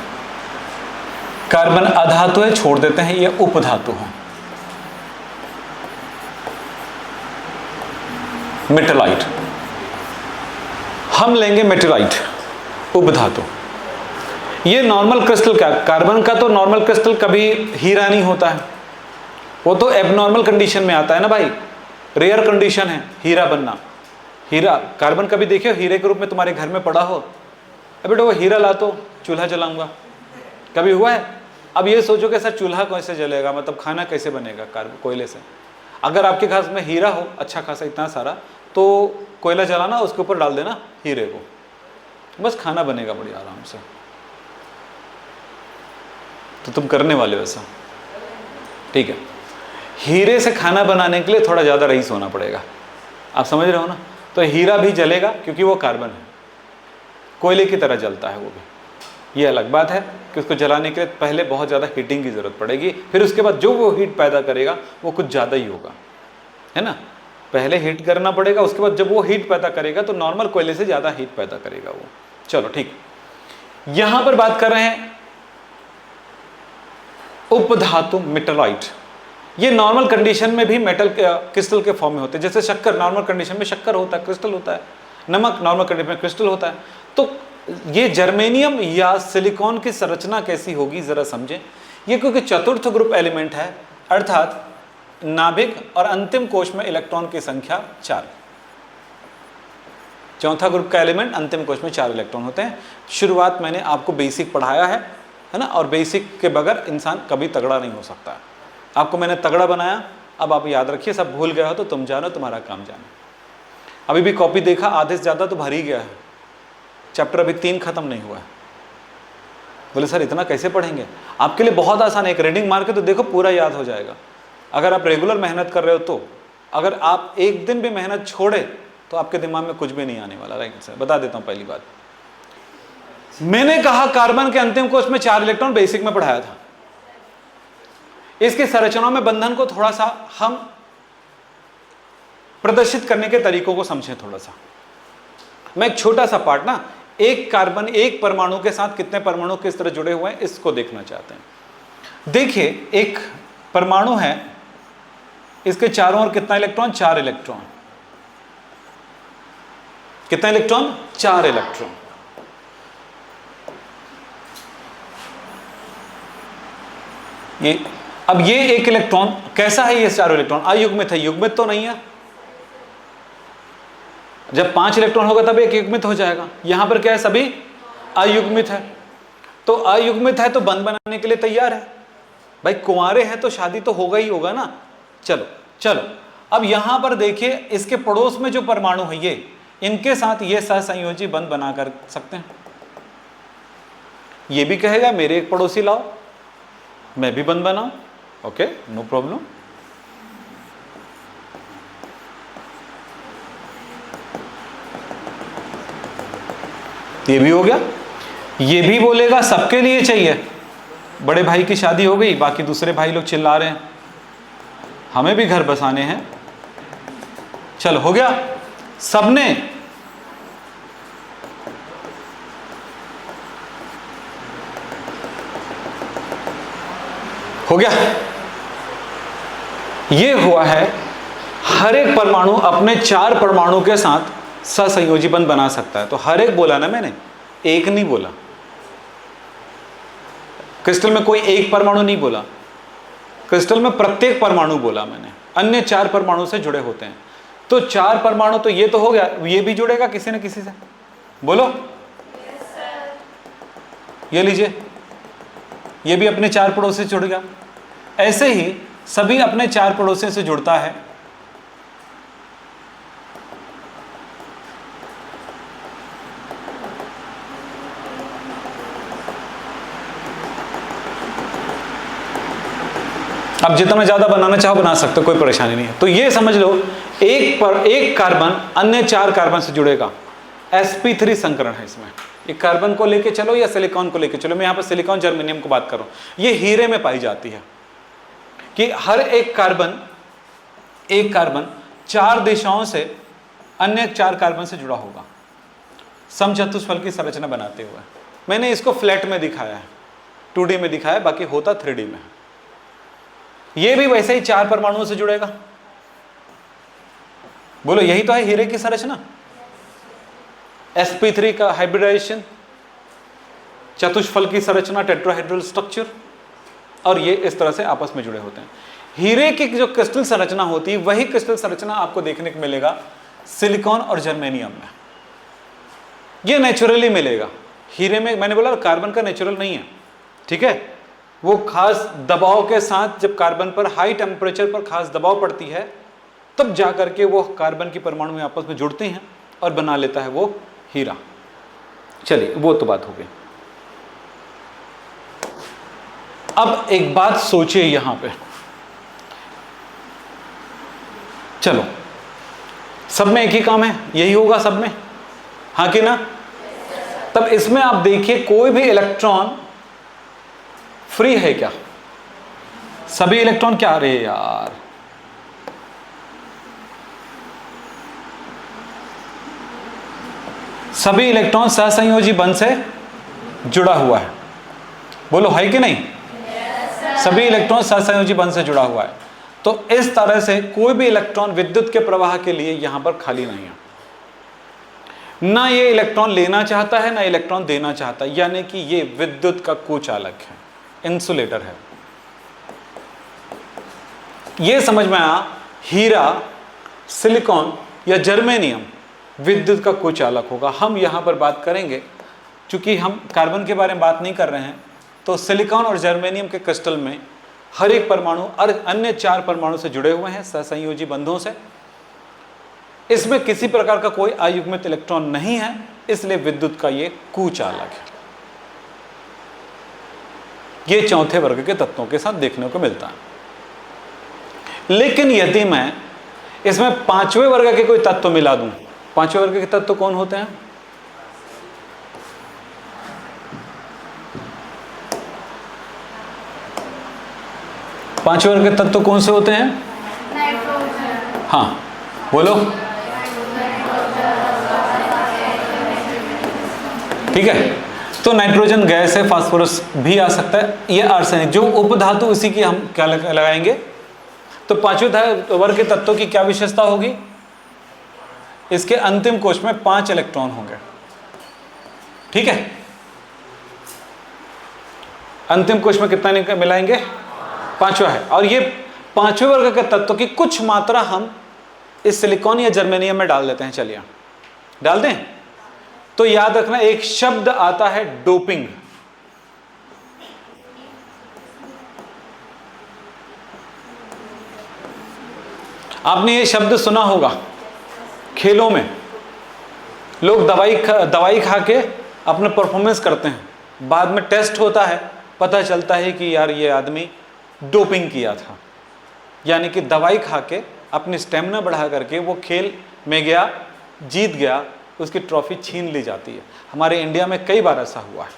कार्बन अधातु है, छोड़ देते हैं, ये उपधातु है। मेटलाइट, हम लेंगे मेटलाइट, उपधातु। ये नॉर्मल क्रिस्टल क्या, कार्बन का तो नॉर्मल क्रिस्टल कभी हीरा नहीं होता है, वो तो एबनॉर्मल कंडीशन में आता है ना भाई, रेयर कंडीशन है हीरा बनना। हीरा, कार्बन कभी देखियो हीरे के रूप में तुम्हारे घर में पड़ा हो, अब बेटा वो हीरा ला तो चूल्हा जलाऊंगा, कभी हुआ है? अब ये सोचो कि सर चूल्हा कैसे जलेगा, मतलब खाना कैसे बनेगा कार्बन कोयले से। अगर आपके घर में हीरा हो अच्छा खासा इतना सारा, तो कोयला जलाना, उसके ऊपर डाल देना हीरे को, बस खाना बनेगा बड़ी आराम से। तो तुम करने वाले हो ऐसा, ठीक है। हीरे से खाना बनाने के लिए थोड़ा ज़्यादा रईस होना पड़ेगा, आप समझ रहे हो ना। तो हीरा भी जलेगा क्योंकि वो कार्बन है, कोयले की तरह जलता है वो भी। ये अलग बात है कि उसको जलाने के लिए पहले बहुत ज़्यादा हीटिंग की ज़रूरत पड़ेगी, फिर उसके बाद जो वो हीट पैदा करेगा वो कुछ ज़्यादा ही होगा, है ना। पहले हीट करना पड़ेगा, उसके बाद जब वो हीट पैदा करेगा तो नॉर्मल कोयले से ज्यादा हीट पैदा करेगा वो। चलो ठीक, यहां पर बात कर रहे हैं उपधातु मेटलॉइड। ये नॉर्मल कंडीशन में भी मेटल क्रिस्टल के फॉर्म में होते हैं। जैसे शक्कर नॉर्मल कंडीशन में शक्कर होता है, क्रिस्टल होता है। नमक नॉर्मल कंडीशन में क्रिस्टल होता है। तो ये जर्मेनियम या सिलिकॉन की संरचना कैसी होगी जरा समझें। ये क्योंकि चतुर्थ ग्रुप एलिमेंट है, अर्थात नाभिक और अंतिम कोश में इलेक्ट्रॉन की संख्या 4। चौथा ग्रुप का एलिमेंट, अंतिम कोश में 4 इलेक्ट्रॉन होते हैं। शुरुआत मैंने आपको बेसिक पढ़ाया है ना, और बेसिक के बगैर इंसान कभी तगड़ा नहीं हो सकता। आपको मैंने तगड़ा बनाया, अब आप याद रखिए। सब भूल गए हो तो तुम जानो, तुम्हारा काम जानो। अभी भी कॉपी देखा, आधे से ज़्यादा तो भर ही गया है। चैप्टर अभी 3 खत्म नहीं हुआ है। बोले सर इतना कैसे पढ़ेंगे? आपके लिए बहुत आसान है, एक रीडिंग मार के तो देखो पूरा याद हो जाएगा। अगर आप रेगुलर मेहनत कर रहे हो तो। अगर आप एक दिन भी मेहनत छोड़े तो आपके दिमाग में कुछ भी नहीं आने वाला। राइट सर, बता देता हूँ। पहली बात मैंने कहा कार्बन के अंतिम कोश में 4 इलेक्ट्रॉन, बेसिक में पढ़ाया था। इसकी संरचना में बंधन को थोड़ा सा हम प्रदर्शित करने के तरीकों को समझें थोड़ा सा। मैं एक छोटा सा पार्ट ना, एक कार्बन एक परमाणु के साथ कितने परमाणु किस तरह जुड़े हुए हैं इसको देखना चाहते हैं। देखिए एक परमाणु है, इसके चारों ओर कितना इलेक्ट्रॉन? 4 इलेक्ट्रॉन। कितना इलेक्ट्रॉन? 4 इलेक्ट्रॉन। ये अब ये एक इलेक्ट्रॉन कैसा है? ये 4 इलेक्ट्रॉन अयुग्मित है, युग्मित तो नहीं है। जब 5 इलेक्ट्रॉन होगा तब एक युग्मित हो जाएगा। यहां पर क्या है? सभी अयुग्मित है। तो अयुग्मित है तो बंध बनाने के लिए तैयार है। भाई कुंवारे हैं तो शादी तो होगा ही होगा ना। चलो चलो, अब यहां पर देखिए इसके पड़ोस में जो परमाणु है ये, इनके साथ ये सहसंयोजी बंध बना कर सकते हैं। ये भी कहेगा मेरे एक पड़ोसी लाओ, मैं भी बंध बनाऊं। Okay, no problem. ये भी हो गया। ये भी बोलेगा सबके लिए चाहिए। बड़े भाई की शादी हो गई, बाकी दूसरे भाई लोग चिल्ला रहे हैं हमें भी घर बसाने हैं। चलो हो गया सबने। हो गया। ये हुआ है हर एक परमाणु अपने 4 परमाणु के साथ सहसंयोजी बंध बना सकता है। तो हर एक बोला ना मैंने, एक नहीं बोला। क्रिस्टल में कोई एक परमाणु नहीं बोला, क्रिस्टल में प्रत्येक परमाणु बोला मैंने। अन्य 4 परमाणु से जुड़े होते हैं। तो 4 परमाणु तो ये तो हो गया, ये भी जुड़ेगा किसी न किसी से। बोलो ये लीजिए, ये भी अपने 4 पड़ोसी से जुड़ गया। ऐसे ही सभी अपने 4 पड़ोसियों से जुड़ता है। अब जितना ज्यादा बनाना चाहो बना सकते हो, कोई परेशानी नहीं है। तो ये समझ लो एक कार्बन अन्य 4 कार्बन से जुड़ेगा। sp3 संकरण है इसमें। एक कार्बन को लेके चलो या सिलिकॉन को लेके चलो, मैं यहां पर सिलिकॉन जर्मेनियम को बात कर रहा हूं। ये हीरे में पाई जाती है कि हर एक कार्बन 4 दिशाओं से अन्य 4 कार्बन से जुड़ा होगा, समचतुष्फल की संरचना बनाते हुए। मैंने इसको फ्लैट में दिखाया है, 2D में दिखाया है, बाकी होता 3D में। ये भी वैसे ही 4 परमाणुओं से जुड़ेगा। बोलो यही तो है हीरे की संरचना। sp3 का हाइब्रिडाइजेशन, चतुष्फल की संरचना, टेट्राहेड्रल स्ट्रक्चर, और ये इस तरह से आपस में जुड़े होते हैं। हीरे की जो क्रिस्टल संरचना होती है वही क्रिस्टल संरचना आपको देखने को मिलेगा सिलिकॉन और जर्मेनियम में। ये नेचुरली मिलेगा। हीरे में मैंने बोला कार्बन का नेचुरल नहीं है, ठीक है। वो खास दबाव के साथ जब कार्बन पर हाई टेम्परेचर पर खास दबाव पड़ती है तब जाकर के वो कार्बन की परमाणु में आपस में जुड़ते हैं और बना लेता है वो हीरा। चलिए वो तो बात हो गई। अब एक बात सोचिए यहां पे, चलो सब में एक ही काम है, यही होगा सब में, हाँ कि ना। तब इसमें आप देखिए कोई भी इलेक्ट्रॉन फ्री है क्या? सभी इलेक्ट्रॉन क्या? अरे यार सभी इलेक्ट्रॉन सहसंयोजी बंध से जुड़ा हुआ है। बोलो है कि नहीं? सभी इलेक्ट्रॉन सहसंयोजी बंध से जुड़ा हुआ है। तो इस तरह से कोई भी इलेक्ट्रॉन विद्युत के प्रवाह के लिए यहां पर खाली नहीं है। ना ये इलेक्ट्रॉन लेना चाहता है ना इलेक्ट्रॉन देना चाहता है, यानी कि ये विद्युत का कुचालक है, इंसुलेटर है। ये समझ में आया, हीरा, सिलिकॉन या जर्मेनियम विद्युत का कुचालक होगा। हम यहां पर बात करेंगे, चूंकि हम कार्बन के बारे में बात नहीं कर रहे हैं, तो सिलिकॉन और जर्मेनियम के क्रिस्टल में हर एक परमाणु और अन्य 4 परमाणु से जुड़े हुए हैं सहसंयोजी बंधों से। इसमें किसी प्रकार का कोई अयुग्मित इलेक्ट्रॉन नहीं है, इसलिए विद्युत का ये कुचालक है। ये चौथे वर्ग के तत्वों के साथ देखने को मिलता है। लेकिन यदि मैं इसमें 5वें वर्ग के कोई तत्व मिला दूं, 5वें वर्ग के तत्व कौन होते हैं? पांचवें वर्ग के तत्व कौन से होते हैं? हाँ बोलो। ठीक है, तो नाइट्रोजन गैस है, फास्फोरस भी आ सकता है, ये आर्सेनिक, जो उपधातु इसी की हम क्या लगाएंगे। तो 5वें वर्ग के तत्वों की क्या विशेषता होगी? इसके अंतिम कोश में 5 इलेक्ट्रॉन होंगे। ठीक है, अंतिम कोश में कितना मिलाएंगे? 5वां है। और ये 5वें वर्ग के तत्व की कुछ मात्रा हम इस सिलिकॉन या जर्मेनियम में डाल देते हैं। चलिए डाल दें। तो याद रखना, एक शब्द आता है डोपिंग। आपने ये शब्द सुना होगा खेलों में, लोग दवाई खा के अपने परफॉर्मेंस करते हैं, बाद में टेस्ट होता है, पता चलता है कि यार ये आदमी डोपिंग किया था, यानी कि दवाई खा के अपनी स्टेमिना बढ़ा करके वो खेल में गया, जीत गया, उसकी ट्रॉफी छीन ली जाती है। हमारे इंडिया में कई बार ऐसा हुआ है।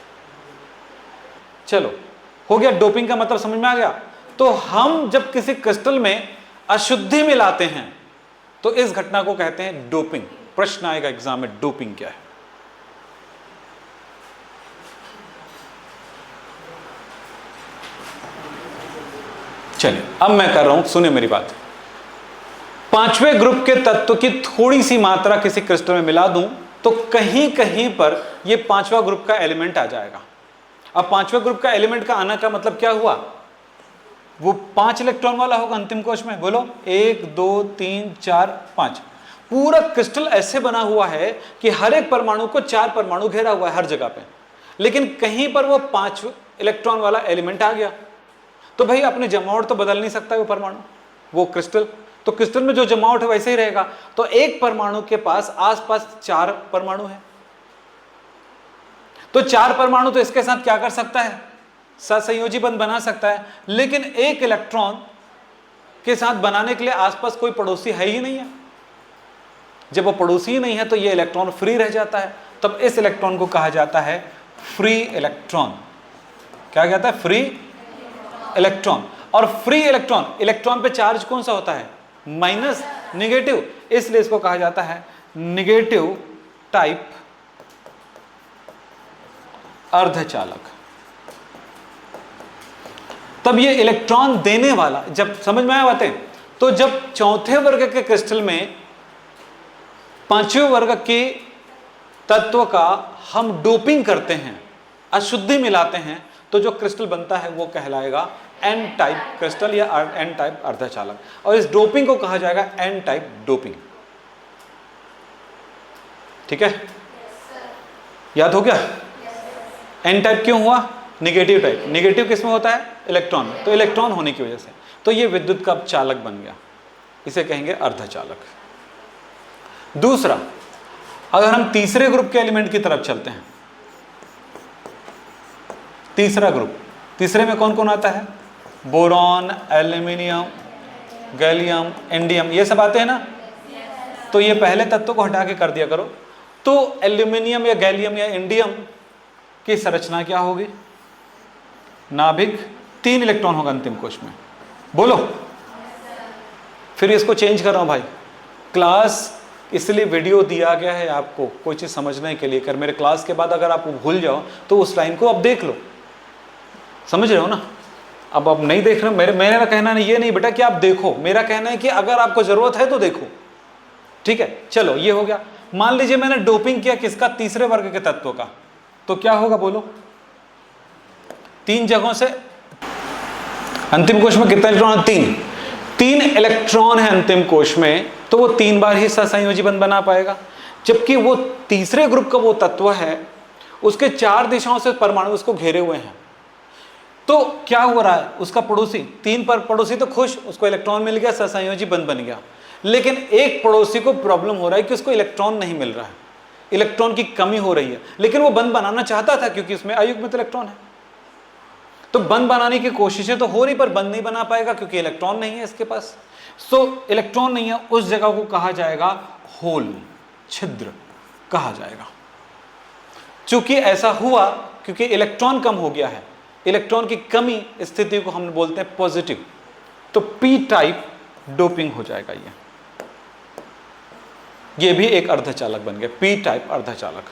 चलो हो गया, डोपिंग का मतलब समझ में आ गया। तो हम जब किसी क्रिस्टल में अशुद्धि मिलाते हैं तो इस घटना को कहते हैं डोपिंग। प्रश्न आएगा एग्जाम में, डोपिंग क्या है? चलिए अब मैं कर रहा हूं, सुनिए मेरी बात। 5वें ग्रुप के तत्व की थोड़ी सी मात्रा किसी क्रिस्टल में मिला दूं तो कहीं कहीं पर यह 5वां ग्रुप का एलिमेंट आ जाएगा। अब 5वें ग्रुप का एलिमेंट का आना का मतलब क्या हुआ? वो 5 इलेक्ट्रॉन वाला होगा अंतिम कोश में। बोलो 1 2 3 4 5। पूरा क्रिस्टल ऐसे बना हुआ है कि हर एक परमाणु को 4 परमाणु घेरा हुआ है हर जगह पे, लेकिन कहीं पर वो 5 इलेक्ट्रॉन वाला एलिमेंट आ गया। तो भाई अपने जमावट तो बदल नहीं सकता वो परमाणु, वो क्रिस्टल। तो क्रिस्टल में जो जमावट है वैसे ही रहेगा। तो एक परमाणु के पास आसपास 4 परमाणु है, तो 4 परमाणु तो इसके साथ क्या कर सकता है? सहसंयोजी बंध बना सकता है, लेकिन एक इलेक्ट्रॉन के साथ बनाने के लिए आसपास कोई पड़ोसी है ही नहीं है। जब वो पड़ोसी ही नहीं है तो ये इलेक्ट्रॉन फ्री रह जाता है। तब इस इलेक्ट्रॉन को कहा जाता है फ्री इलेक्ट्रॉन। क्या कहता है? Free electron. और फ्री इलेक्ट्रॉन, इलेक्ट्रॉन पे चार्ज कौन सा होता है? माइनस, निगेटिव, इसलिए इसको कहा जाता है निगेटिव टाइप अर्धचालक। तब ये इलेक्ट्रॉन देने वाला, जब समझ में आया बातें, तो जब चौथे वर्ग के क्रिस्टल में 5वें वर्ग के तत्व का हम डोपिंग करते हैं, अशुद्धि मिलाते हैं, तो जो क्रिस्टल बनता है वो कहलाएगा एन टाइप क्रिस्टल या एन टाइप अर्धचालक। और इस डोपिंग को कहा जाएगा एन टाइप डोपिंग। ठीक है, याद हो गया? एन टाइप क्यों हुआ? Negative type. निगेटिव किसमें होता है? इलेक्ट्रॉन में। तो इलेक्ट्रॉन होने की वजह से तो ये विद्युत का चालक बन गया, इसे कहेंगे अर्धचालक। दूसरा, अगर हम तीसरे ग्रुप के एलिमेंट की तरफ चलते हैं, तीसरा ग्रुप, तीसरे में कौन कौन आता है? बोरॉन, एल्यूमिनियम, गैलियम, इंडियम, ये सब आते हैं ना। तो ये पहले तत्व को हटा के कर दिया करो। तो एल्यूमिनियम या गैलियम या इंडियम की संरचना क्या होगी? नाभिक, 3 इलेक्ट्रॉन होगा अंतिम कोश में। बोलो। फिर इसको चेंज कर रहा हूं भाई, क्लास इसलिए वीडियो दिया गया है आपको कोई चीज़ समझने के लिए। अगर मेरे क्लास के बाद अगर आप भूल जाओ तो उस लाइन को अब देख लो, समझ रहे हो ना। अब नहीं देख रहे हो, मेरा कहना नहीं, ये नहीं बेटा कि आप देखो, मेरा कहना है कि अगर आपको जरूरत है तो देखो, ठीक है। चलो ये हो गया। मान लीजिए मैंने डोपिंग किया किसका, तीसरे वर्ग के तत्व का, तो क्या होगा बोलो। 3 जगहों से अंतिम कोश में कितना इलेक्ट्रॉन है, 3 इलेक्ट्रॉन है अंतिम कोश में, तो वो 3 बार ही सहसंयोजी बंध बना पाएगा। जबकि वो तीसरे ग्रुप का वो तत्व है, उसके 4 दिशाओं से परमाणु उसको घेरे हुए हैं। तो क्या हो रहा है, उसका पड़ोसी 3 पर पड़ोसी तो खुश, उसको इलेक्ट्रॉन मिल गया, सहसंयोजी बंध बन गया। लेकिन एक पड़ोसी को प्रॉब्लम हो रहा है कि उसको इलेक्ट्रॉन नहीं मिल रहा है, इलेक्ट्रॉन की कमी हो रही है, लेकिन वो बंध बनाना चाहता था क्योंकि उसमें अयुग्मित इलेक्ट्रॉन है। तो बंध बनाने की कोशिशें तो हो रही, पर बंध नहीं बना पाएगा क्योंकि इलेक्ट्रॉन नहीं है इसके पास। सो इलेक्ट्रॉन नहीं है, उस जगह को कहा जाएगा होल, छिद्र कहा जाएगा। चूंकि ऐसा हुआ क्योंकि इलेक्ट्रॉन कम हो गया है, इलेक्ट्रॉन की कमी स्थिति को हम बोलते हैं पॉजिटिव, तो पी टाइप डोपिंग हो जाएगा। ये भी एक अर्धचालक बन गया, पी टाइप अर्धचालक।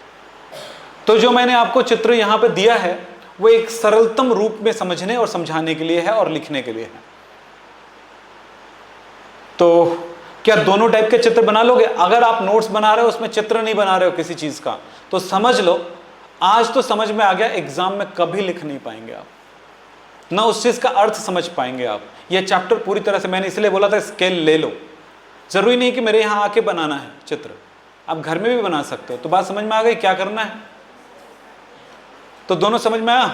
तो जो मैंने आपको चित्र यहां पे दिया है वो एक सरलतम रूप में समझने और समझाने के लिए है और लिखने के लिए है। तो क्या दोनों टाइप के चित्र बना लोगे? अगर आप नोट्स बना रहे हो उसमें चित्र नहीं बना रहे हो किसी चीज का, तो समझ लो आज तो समझ में आ गया, एग्जाम में कभी लिख नहीं पाएंगे आप, ना उस चीज का अर्थ समझ पाएंगे आप। यह चैप्टर पूरी तरह से, मैंने इसलिए बोला था स्केल ले लो, जरूरी नहीं कि मेरे यहां आके बनाना है चित्र, आप घर में भी बना सकते हो। तो बात समझ में आ गई क्या करना है? तो दोनों समझ में आया?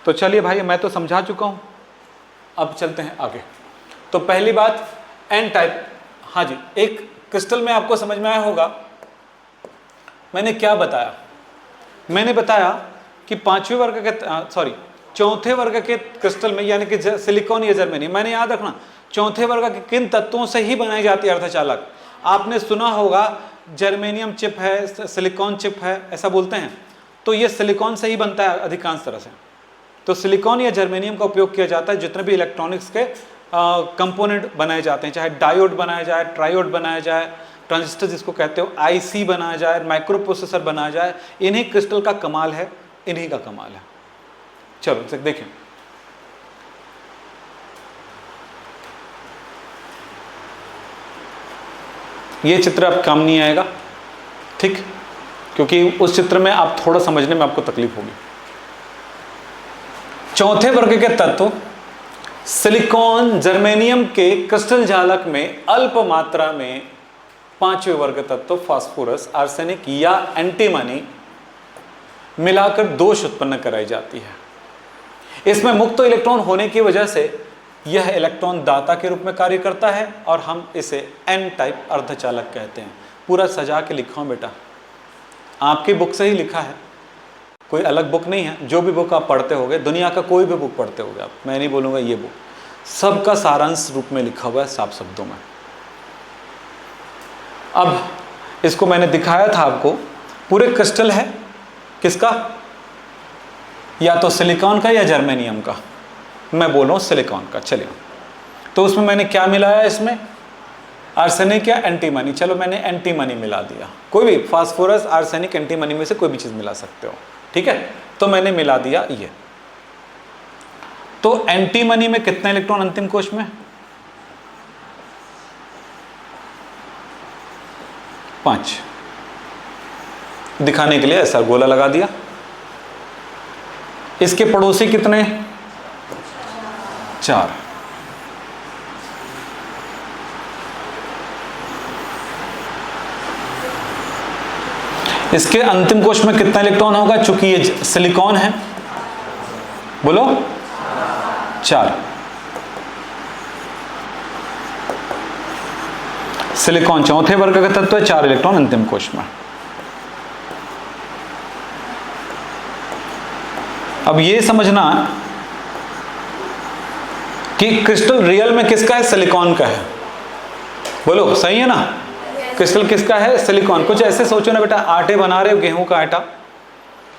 तो चलिए भाई, मैं तो समझा चुका हूं, अब चलते हैं आगे। तो पहली बात एन टाइप, हाँ जी, एक क्रिस्टल में आपको समझ में आया होगा मैंने क्या बताया। मैंने बताया कि चौथे वर्ग के क्रिस्टल में, यानी कि सिलिकॉन या जर्मेनियम, मैंने याद रखना चौथे वर्ग के किन तत्वों से ही बनाई जाती है अर्धचालक। आपने सुना होगा जर्मेनियम चिप है, सिलिकॉन चिप है, ऐसा बोलते हैं, तो ये सिलिकॉन से ही बनता है अधिकांश तरह से। तो सिलिकॉन या जर्मेनियम का उपयोग किया जाता है जितने भी इलेक्ट्रॉनिक्स के कंपोनेंट बनाए जाते हैं, चाहे डायोड बनाया जाए, ट्रायोड बनाया जाए, ट्रांजिस्टर जिसको कहते हो, आईसी बनाया जाए, माइक्रो प्रोसेसर बनाया जाए, इन्हीं क्रिस्टल का कमाल है, इन्हीं का कमाल है। चलो देखें, ये चित्र अब काम नहीं आएगा, ठीक, क्योंकि उस चित्र में आप थोड़ा समझने में आपको तकलीफ होगी। चौथे वर्ग के तत्व सिलिकॉन जर्मेनियम के क्रिस्टल जालक में अल्प मात्रा में पांचवें वर्ग तत्व फास्फोरस, आर्सेनिक या एंटीमनी मिलाकर दोष उत्पन्न कराई जाती है। इसमें मुक्त इलेक्ट्रॉन होने की वजह से यह इलेक्ट्रॉन दाता के रूप में कार्य करता है और हम इसे एन टाइप अर्धचालक कहते हैं। पूरा सजा के लिखा हूं बेटा, आपकी बुक से ही लिखा है, कोई अलग बुक नहीं है। जो भी बुक आप पढ़ते होगे, दुनिया का कोई भी बुक पढ़ते होगे आप, मैं नहीं बोलूँगा ये बुक, सबका सारांश रूप में लिखा हुआ है साफ शब्दों में। अब इसको मैंने दिखाया था आपको, पूरे क्रिस्टल है किसका, या तो सिलिकॉन का या जर्मेनियम का, मैं बोल रहा हूँ सिलिकॉन का। चलिए, तो उसमें मैंने क्या मिलाया, इसमें आर्सेनिक या एंटीमनी, चलो मैंने एंटीमनी मिला दिया, कोई भी फास्फोरस, आर्सेनिक, एंटीमनी में से कोई भी चीज़ मिला सकते हो, ठीक है। तो मैंने मिला दिया ये। तो एंटीमनी में कितना इलेक्ट्रॉन अंतिम कोश में, 5। दिखाने के लिए ऐसा गोला लगा दिया। इसके पड़ोसी कितने, 4। इसके अंतिम कोश में कितना इलेक्ट्रॉन होगा, चूंकि ये सिलिकॉन है, बोलो 4। सिलिकॉन चौथे वर्ग का तत्व है, 4 इलेक्ट्रॉन अंतिम कोश में। अब ये समझना कि क्रिस्टल रियल में किसका है, सिलिकॉन का है, बोलो सही है ना। क्रिस्टल किसका है, सिलिकॉन। कुछ ऐसे सोचो ना बेटा, आटे बना रहे हो, गेहूं का आटा,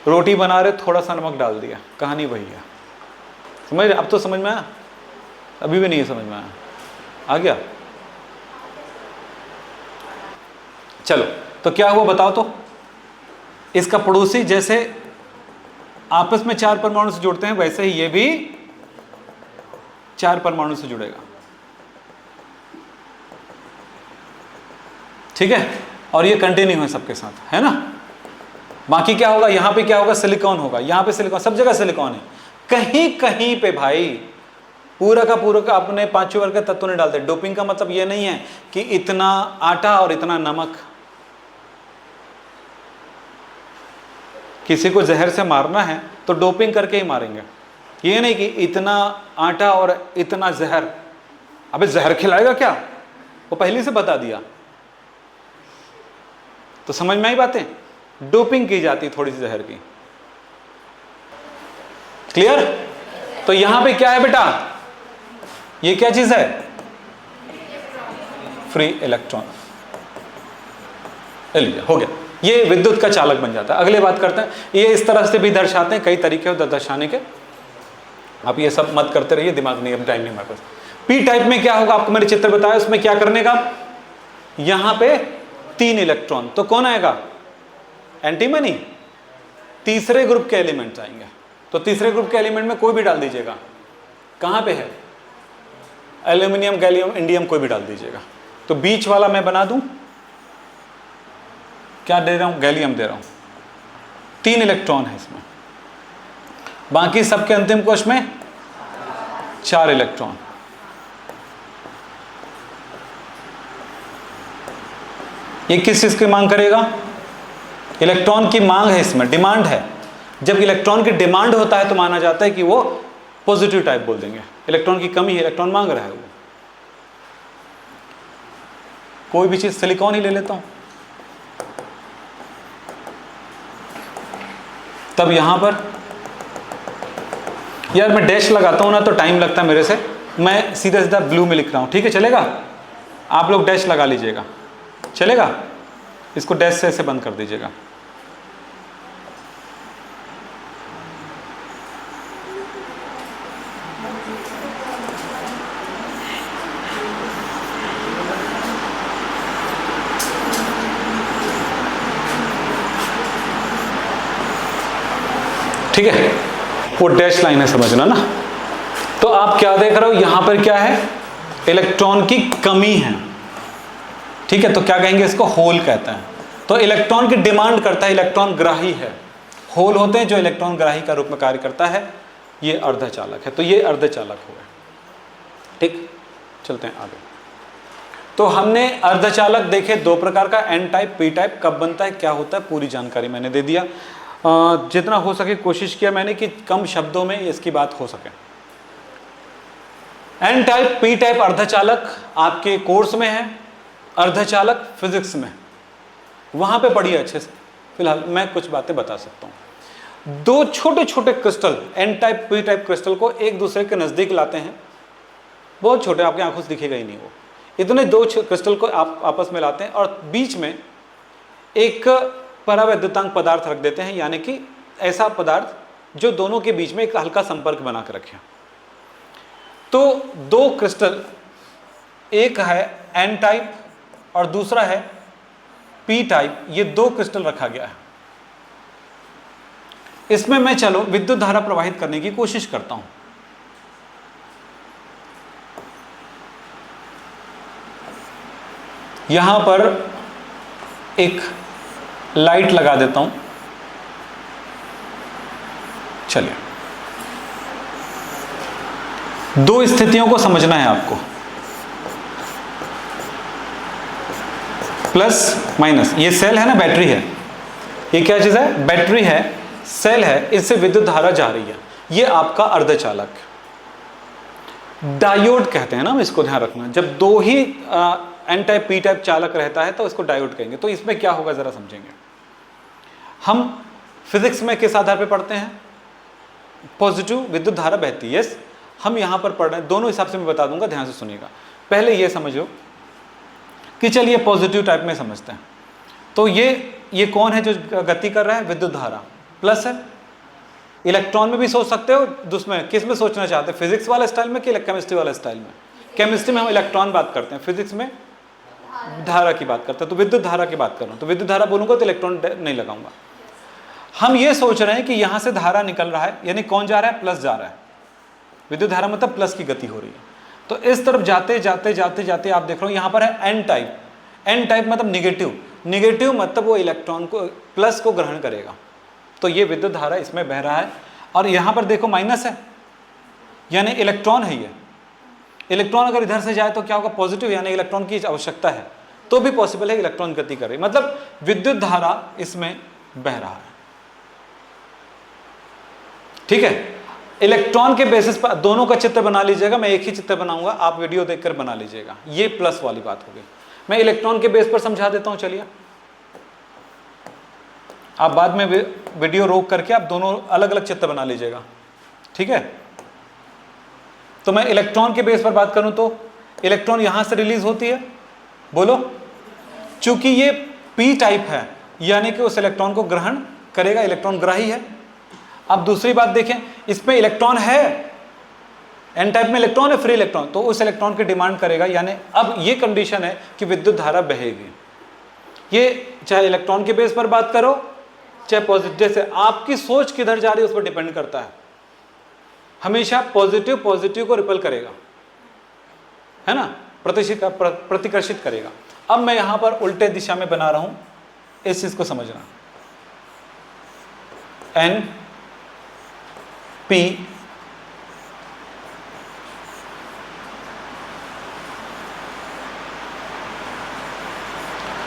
रोटी बना रहे हो, थोड़ा सा नमक डाल दिया, कहानी वही है। समझ रहे? अब तो समझ में आया, अभी भी नहीं समझ में आया, आ गया। चलो तो क्या हुआ बताओ तो, इसका पड़ोसी जैसे आपस में 4 परमाणु से जुड़ते हैं वैसे ही ये भी 4 परमाणु से जुड़ेगा, ठीक है, और ये कंटिन्यू है सबके साथ, है ना। बाकी क्या होगा, यहां पे क्या होगा, सिलिकॉन होगा, यहां पे सिलिकॉन, सब जगह सिलिकॉन है। कहीं कहीं पे भाई पूरा का अपने 5 वर्ग के तत्व नहीं डालते। डोपिंग का मतलब ये नहीं है कि इतना आटा और इतना नमक। किसी को जहर से मारना है तो डोपिंग करके ही मारेंगे, ये नहीं कि इतना आटा और इतना जहर। अबे जहर खिलाएगा क्या, वो पहले से बता दिया। तो समझ में आई बातें, डोपिंग की जाती थोड़ी सी जहर की। क्लियर। तो यहां पे क्या है बेटा, ये क्या चीज है, फ्री इलेक्ट्रॉन। हो गया, ये विद्युत का चालक बन जाता है। अगले बात करते हैं, ये इस तरह से भी दर्शाते हैं, कई तरीके होते हैं दर्शाने के। आप ये सब मत करते रहिए, दिमाग नहीं, अब टाइम नहीं हमारे पास। पी टाइप में क्या होगा, आपको मैंने चित्र बताया, उसमें क्या करने का, यहां पे 3 इलेक्ट्रॉन, तो कौन आएगा, एंटीमनी, तीसरे ग्रुप के एलिमेंट आएंगे। तो तीसरे ग्रुप के एलिमेंट में कोई भी डाल दीजिएगा, कहां पे है, एल्यूमिनियम, गैलियम, इंडियम, कोई भी डाल दीजिएगा। तो बीच वाला मैं बना दूं, क्या दे रहा हूं, गैलियम दे रहा हूं, 3 इलेक्ट्रॉन है इसमें। बाकी सबके अंतिम कोश में 4 इलेक्ट्रॉन। ये किस चीज की मांग करेगा, इलेक्ट्रॉन की मांग है, इसमें डिमांड है। जब इलेक्ट्रॉन की डिमांड होता है तो माना जाता है कि वो पॉजिटिव टाइप बोल देंगे। इलेक्ट्रॉन की कमी है, इलेक्ट्रॉन मांग रहा है वो। कोई भी चीज, सिलिकॉन ही ले लेता हूं, तब यहां पर यार मैं डैश लगाता हूं ना तो टाइम लगता है मेरे से, मैं सीधा सीधा ब्लू में लिख रहा हूं, ठीक है चलेगा। आप लोग डैश लगा लीजिएगा, चलेगा। इसको डैश से ऐसे बंद कर दीजिएगा। ठीक है, वो डैश लाइन है, समझना ना। तो आप क्या देख रहे हो, यहां पर क्या है, इलेक्ट्रॉन की कमी है, ठीक है। तो क्या कहेंगे, इसको होल कहते हैं। तो इलेक्ट्रॉन की डिमांड करता है, इलेक्ट्रॉन ग्राही है। होल होते हैं जो इलेक्ट्रॉन ग्राही का रूप में कार्य करता है, ये अर्धचालक है। तो ये अर्धचालक हो गए, ठीक। चलते हैं आगे। तो हमने अर्धचालक देखे 2 प्रकार का, एन टाइप, पी टाइप, कब बनता है, क्या होता है, पूरी जानकारी मैंने दे दिया। जितना हो सके कोशिश किया मैंने कि कम शब्दों में इसकी बात हो सके। एन टाइप, पी टाइप अर्धचालक आपके कोर्स में है, अर्धचालक फिजिक्स में, वहां पे पढ़िए अच्छे से। फिलहाल मैं कुछ बातें बता सकता हूं। 2 छोटे छोटे crystal, N type, P type crystal को एक दूसरे के नजदीक लाते हैं, बहुत छोटे, आपकी आंखों से दिखेगा ही नहीं वो। इतने 2 क्रिस्टल को आप आपस में लाते हैं और बीच में एक परावैद्युतांक पदार्थ रख देते हैं, यानी कि ऐसा पदार्थ जो दोनों के बीच में एक हल्का संपर्क बना कर रखे। तो 2 क्रिस्टल, एक है एन टाइप और दूसरा है पी टाइप, ये 2 क्रिस्टल रखा गया है। इसमें मैं चलो विद्युत धारा प्रवाहित करने की कोशिश करता हूं। यहां पर एक लाइट लगा देता हूं, चलिए। 2 स्थितियों को समझना है आपको, प्लस माइनस। ये सेल है ना, बैटरी है, ये क्या चीज है, बैटरी है, सेल है, इससे विद्युत धारा जा रही है। ये आपका अर्धचालक, डायोड कहते हैं ना, इसको ध्यान रखना। जब 2 ही एन टाइप, पी टाइप चालक रहता है तो इसको डायोड कहेंगे। तो इसमें क्या होगा जरा समझेंगे। हम फिजिक्स में किस आधार पे पढ़ते हैं, पॉजिटिव विद्युत धारा बहती है। यस, हम यहां पर पढ़ रहे हैं, दोनों हिसाब से मैं बता दूंगा, ध्यान से सुनिएगा। पहले ये समझो कि चलिए पॉजिटिव टाइप में समझते हैं। तो ये कौन है जो गति कर रहा है, विद्युत धारा, प्लस है। इलेक्ट्रॉन में भी सोच सकते हो, उसमें किस में सोचना चाहते हैं, फिजिक्स वाले स्टाइल में कि केमिस्ट्री वाले स्टाइल में। केमिस्ट्री में हम इलेक्ट्रॉन बात करते हैं, फिजिक्स में धारा की बात करता है, तो विद्युत धारा की बात कर रहा हूं, तो विद्युत धारा बोलूंगा तो इलेक्ट्रॉन नहीं लगाऊंगा। हम ये सोच रहे हैं कि यहां से धारा निकल रहा है, यानी कौन जा रहा है, प्लस जा रहा है, विद्युत धारा मतलब प्लस की गति हो रही है। तो इस तरफ जाते जाते जाते जाते आप देख रहे हो यहां पर है एन टाइप, एन टाइप मतलब निगेटिव, निगेटिव मतलब वो इलेक्ट्रॉन को प्लस को ग्रहण करेगा, तो ये विद्युत धारा इसमें बह रहा है। और यहां पर देखो माइनस है, यानी इलेक्ट्रॉन है, ये इलेक्ट्रॉन अगर इधर से जाए तो क्या होगा, पॉजिटिव, यानी इलेक्ट्रॉन की आवश्यकता है, तो भी पॉसिबल है इलेक्ट्रॉन गति करे, मतलब विद्युत धारा इसमें बह रहा है। ठीक है, इलेक्ट्रॉन के बेसिस पर दोनों का चित्र बना लीजिएगा, मैं एक ही चित्र बनाऊंगा, आप वीडियो देखकर बना लीजिएगा। ये प्लस वाली बात होगी, मैं इलेक्ट्रॉन के बेस पर समझा देता हूं, चलिए आप बाद में वीडियो रोक करके आप दोनों अलग अलग चित्र बना लीजिएगा। ठीक है, तो मैं इलेक्ट्रॉन के बेस पर बात करूं तो इलेक्ट्रॉन यहां से रिलीज होती है, बोलो, चूंकि ये पी टाइप है यानी कि उस इलेक्ट्रॉन को ग्रहण करेगा, इलेक्ट्रॉन ग्राही है। अब दूसरी बात देखें, इसमें इलेक्ट्रॉन है, एन टाइप में इलेक्ट्रॉन है, फ्री इलेक्ट्रॉन, तो उस इलेक्ट्रॉन की डिमांड करेगा, यानी अब ये कंडीशन है कि विद्युत धारा बहेगी। ये चाहे इलेक्ट्रॉन के बेस पर बात करो चाहे पॉजिटिव, जैसे आपकी सोच किधर जा रही है उस पर डिपेंड करता है। हमेशा पॉजिटिव पॉजिटिव को रिपल करेगा, है ना, प्रतिकर्षित करेगा। अब मैं यहां पर उल्टे दिशा में बना रहा हूं, इस चीज को समझना, एन पी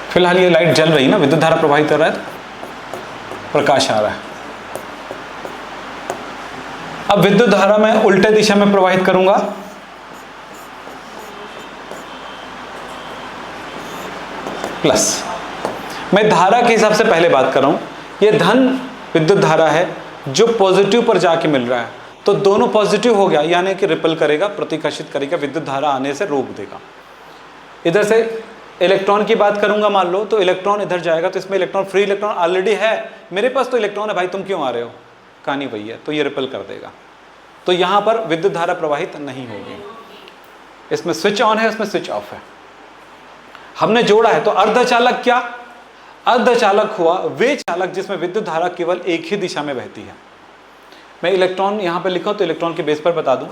फिलहाल ये लाइट जल रही है ना, विद्युत धारा प्रवाहित कर रहा है, प्रकाश आ रहा है। अब विद्युत धारा मैं उल्टे दिशा में प्रवाहित करूंगा, प्लस। मैं धारा के हिसाब से पहले बात कर रहा हूं, ये धन विद्युत धारा है जो पॉजिटिव पर जाके मिल रहा है, तो दोनों पॉजिटिव हो गया, यानी कि रिपल करेगा, प्रतिकर्षित करेगा, विद्युत धारा आने से रोक देगा। इधर से इलेक्ट्रॉन की बात करूंगा, मान लो तो इलेक्ट्रॉन इधर जाएगा, तो इसमें इलेक्ट्रॉन, फ्री इलेक्ट्रॉन ऑलरेडी है, मेरे पास तो इलेक्ट्रॉन है भाई, तुम क्यों आ रहे हो, कहानी वही है, तो ये रिपल कर देगा, तो यहां पर विद्युत धारा प्रवाहित नहीं होगी। इसमें स्विच ऑन है, इसमें स्विच ऑफ है, हमने जोड़ा है। तो अर्धचालक क्या, अर्धचालक हुआ वे चालक जिसमें विद्युत धारा केवल एक ही दिशा में बहती है। मैं इलेक्ट्रॉन यहां पर लिखा तो इलेक्ट्रॉन के बेस पर बता दूं,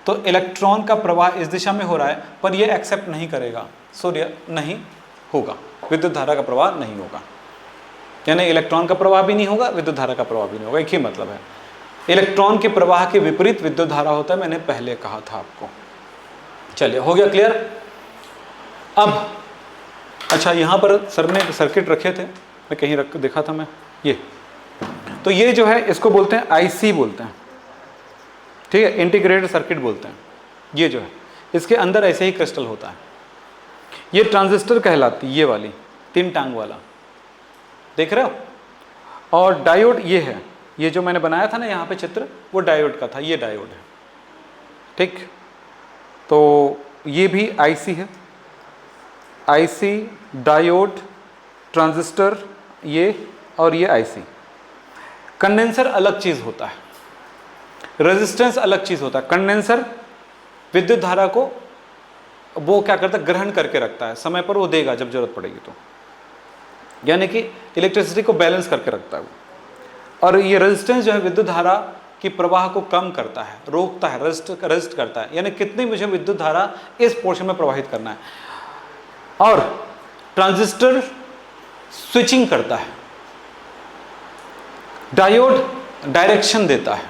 तो इलेक्ट्रॉन का प्रवाह इस दिशा में हो रहा है, पर यह एक्सेप्ट नहीं करेगा, सूर्य नहीं होगा, विद्युत धारा का प्रवाह नहीं होगा, यानी इलेक्ट्रॉन का प्रवाह भी नहीं होगा, विद्युत धारा का प्रवाह भी नहीं होगा, एक ही मतलब है। इलेक्ट्रॉन के प्रवाह के विपरीत विद्युत धारा होता है, मैंने पहले कहा था आपको। चलिए, हो गया क्लियर। अब अच्छा, यहां पर सर ने सर्किट रखे थे, मैं कहीं रख देखा था मैं, ये तो ये जो है इसको बोलते हैं आईसी बोलते हैं, ठीक है, इंटीग्रेटेड सर्किट बोलते हैं। ये जो है इसके अंदर ऐसे ही क्रिस्टल होता है, ये ट्रांजिस्टर कहलाती, ये वाली 3 टांग वाला, देख रहे हो। और डायोड ये है, ये जो मैंने बनाया था ना यहाँ पे चित्र, वो डायोड का था, ये डायोड है, ठीक। तो ये भी आईसी है, आईसी, डायोड, ट्रांजिस्टर, ये और ये आईसी। कंडेंसर अलग चीज होता है, रेजिस्टेंस अलग चीज होता है। कंडेंसर विद्युत धारा को वो क्या करता है, ग्रहण करके रखता है, समय पर वो देगा जब जरूरत पड़ेगी तो, यानी कि इलेक्ट्रिसिटी को बैलेंस करके रखता है वो। और ये रेजिस्टेंस जो है विद्युत धारा की प्रवाह को कम करता है, रोकता है, रेजिस्ट करता है, यानी कितनी मुझे विद्युत धारा इस पोर्शन में प्रवाहित करना है। और ट्रांजिस्टर स्विचिंग करता है, डायोड डायरेक्शन देता है,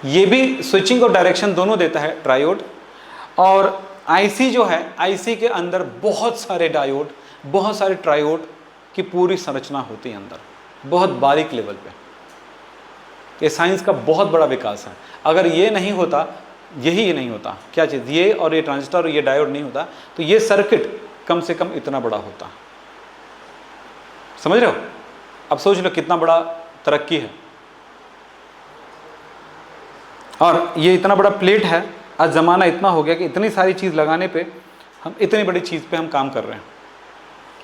ये भी स्विचिंग और डायरेक्शन दोनों देता है डायोड। और आईसी जो है, आईसी के अंदर बहुत सारे डायोड, बहुत सारे ट्रायोड की पूरी संरचना होती है अंदर, बहुत बारीक लेवल पे। ये साइंस का बहुत बड़ा विकास है। अगर ये नहीं होता, यही नहीं होता, क्या चीज़, ये और ये ट्रांजिस्टर और ये डायोड नहीं होता, तो ये सर्किट कम से कम इतना बड़ा होता। समझ रहे हो। अब सोच लो कितना बड़ा तरक्की है। और ये इतना बड़ा प्लेट है, आज ज़माना इतना हो गया कि इतनी सारी चीज़ लगाने पे हम इतनी बड़ी चीज़ पे हम काम कर रहे हैं,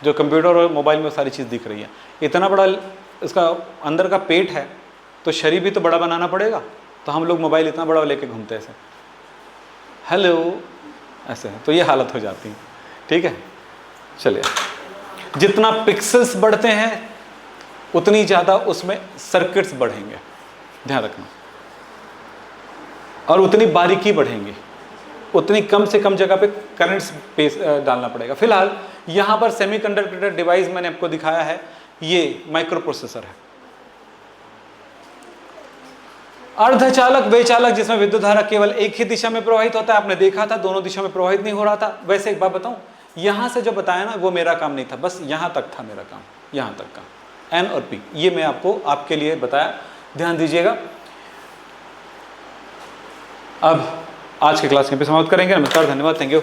जो कंप्यूटर और मोबाइल में सारी चीज़ दिख रही है। इतना बड़ा इसका अंदर का पेट है, तो शरीर भी तो बड़ा बनाना पड़ेगा। तो हम लोग मोबाइल इतना बड़ा लेके घूमते हैं ऐसे, हेलो ऐसे है, तो ये हालत हो जाती है। ठीक है, चलिए, जितना पिक्सेल्स बढ़ते हैं उतनी ज़्यादा उसमें सर्किट्स बढ़ेंगे, ध्यान रखना, और उतनी बारीकी बढ़ेंगी, उतनी कम से कम जगह पे करंट स्पेस डालना पड़ेगा। फिलहाल यहाँ पर सेमीकंडक्टर डिवाइस मैंने आपको दिखाया है, ये माइक्रो प्रोसेसर है। अर्धचालक वेचालक जिसमें विद्युत धारा केवल एक ही दिशा में प्रवाहित होता है, आपने देखा था दोनों दिशा में प्रवाहित नहीं हो रहा था। वैसे एक बात बताऊं, यहां से जो बताया ना वो मेरा काम नहीं था, बस यहां तक था मेरा काम, यहां तक का एन और पी, ये मैं आपको आपके लिए बताया, ध्यान दीजिएगा। अब आज के क्लास के पे समाप्त करेंगे। नमस्कार, धन्यवाद, थैंक यू।